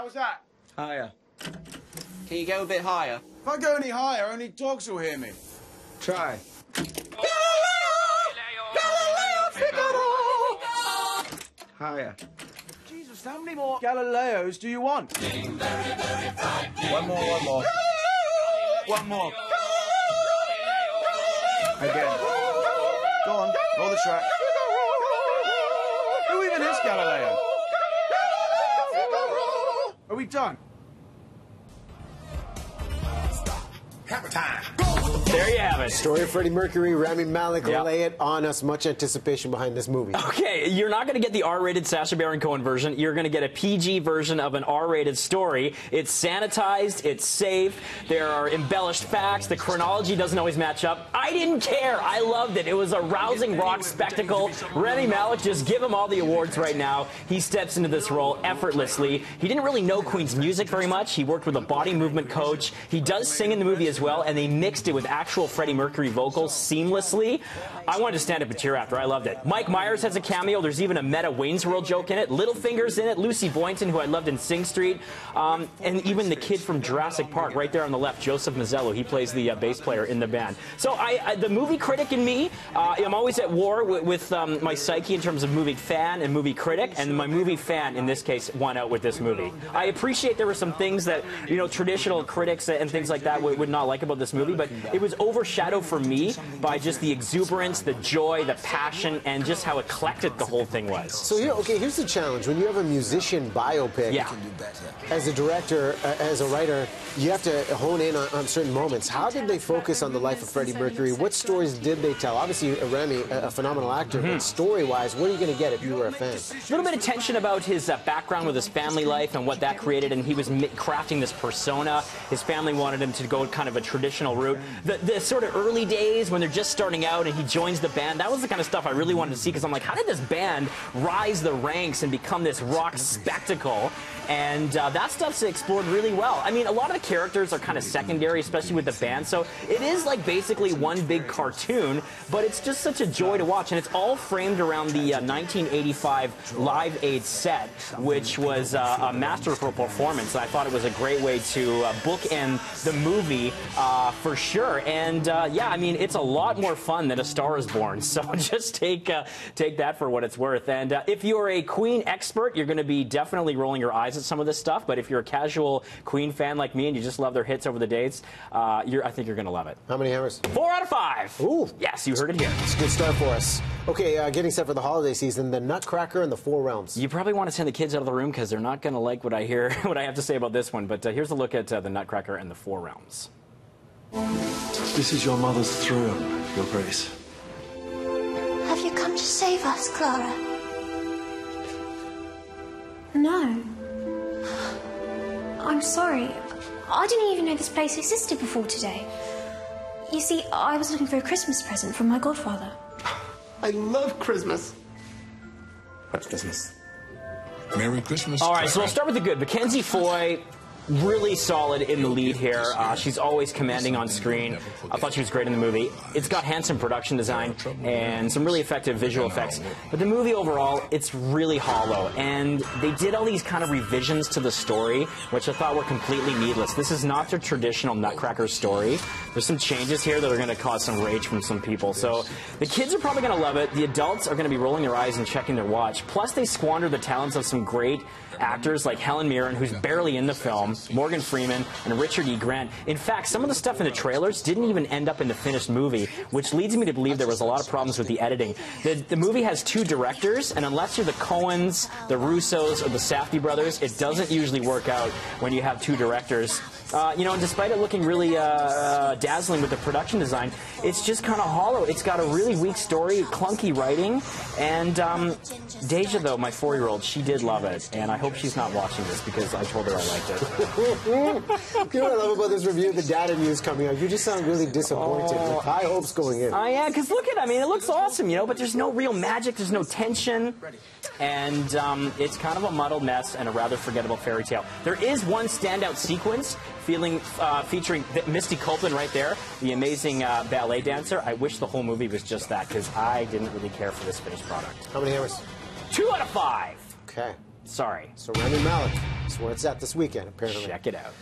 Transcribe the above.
How's that? Higher. Can you go a bit higher? If I go any higher, only dogs will hear me. Try. Higher. Jesus, how many more Galileos do you want? One more, one more. One more. Again. Go on, roll the track. Who even is Galileo? Are we done? Hammer time. There you have it. Story of Freddie Mercury, Rami Malek, lay it on us. Much anticipation behind this movie. Okay, you're not going to get the R-rated Sacha Baron Cohen version. You're going to get a PG version of an R-rated story. It's sanitized. It's safe. There are embellished facts. The chronology doesn't always match up. I didn't care. I loved it. It was a rousing rock spectacle. Rami Malek, just give him all the awards right now. He steps into this role effortlessly. He didn't really know Queen's music very much. He worked with a body movement coach. He does sing in the movie as well, and they mixed it with actual Freddie Mercury vocals seamlessly. I wanted to stand up and cheer after. I loved it. Mike Myers has a cameo. There's even a meta Wayne's World joke in it. Littlefinger's in it. Lucy Boynton, who I loved in Sing Street. And even the kid from Jurassic Park, right there on the left, Joseph Mazzello. He plays the bass player in the band. So the movie critic in me, I'm always at war with my psyche in terms of movie fan and movie critic, and my movie fan, in this case, won out with this movie. I appreciate there were some things that, traditional critics and things like that would not like about this movie, but it was overshadowed for me by just the exuberance, the joy, the passion, and just how eclectic the whole thing was. So here's the challenge. When you have a musician biopic, as a director, as a writer, you have to hone in on certain moments. How did they focus on the life of Freddie Mercury? What stories did they tell? Obviously, Rami, a phenomenal actor, but story-wise, what are you going to get if you were a fan? A little bit of tension about his background with his family life and what that created, and he was crafting this persona. His family wanted him to go kind of a traditional route. The sort of early days when they're just starting out and he joins the band, that was the kind of stuff I really wanted to see, because I'm like, how did this band rise the ranks and become this rock spectacle? And that stuff's explored really well. I mean, a lot of the characters are kind of secondary, especially with the band, so it is like basically one big cartoon, but it's just such a joy to watch, and it's all framed around the 1985 Live Aid set, which was a masterful performance. I thought it was a great way to bookend the movie for sure. And yeah, I mean, it's a lot more fun than A Star Is Born, so just take that for what it's worth. And if you're a Queen expert, you're going to be definitely rolling your eyes at some of this stuff, but if you're a casual Queen fan like me and you just love their hits over the dates, I think you're going to love it. How many hammers? 4 out of 5. Ooh. Yes, you heard it here. It's a good start for us. Okay, getting set for the holiday season, the Nutcracker and the Four Realms. You probably want to send the kids out of the room because they're not going to like what I hear, what I have to say about this one, but here's a look at the Nutcracker and the Four Realms. This is your mother's throne, Your Grace. Have you come to save us, Clara? No. I'm sorry. I didn't even know this place existed before today. You see, I was looking for a Christmas present from my godfather. I love Christmas. What's Christmas? Merry Christmas. All right, so we'll start with the good. Mackenzie Foy, really solid in the lead here. She's always commanding on screen. I thought she was great in the movie. It's got handsome production design and some really effective visual effects. But the movie overall, it's really hollow. And they did all these kind of revisions to the story, which I thought were completely needless. This is not the traditional Nutcracker story. There's some changes here that are going to cause some rage from some people. So the kids are probably going to love it. The adults are going to be rolling their eyes and checking their watch. Plus, they squander the talents of some great actors like Helen Mirren, who's barely in the film, Morgan Freeman, and Richard E. Grant. In fact, some of the stuff in the trailers didn't even end up in the finished movie, which leads me to believe there was a lot of problems with the editing. The movie has 2 directors, and unless you're the Coens, the Russos, or the Safdie brothers, it doesn't usually work out when you have 2 directors. And despite it looking really dazzling with the production design, it's just kind of hollow. It's got a really weak story, clunky writing, and Deja, though, my 4-year-old, she did love it, and I hope she's not watching this because I told her I liked it. You know what I love about this review? The data news coming out. You just sound really disappointed with high hopes going in. Yeah, because look at it. I mean, it looks awesome, but there's no real magic. There's no tension. And it's kind of a muddled mess and a rather forgettable fairy tale. There is one standout sequence featuring Misty Copeland right there, the amazing ballet dancer. I wish the whole movie was just that because I didn't really care for this finished product. How many hammers? 2 out of 5. Okay. Sorry. So Rami Malek is where it's at this weekend, apparently. Check it out.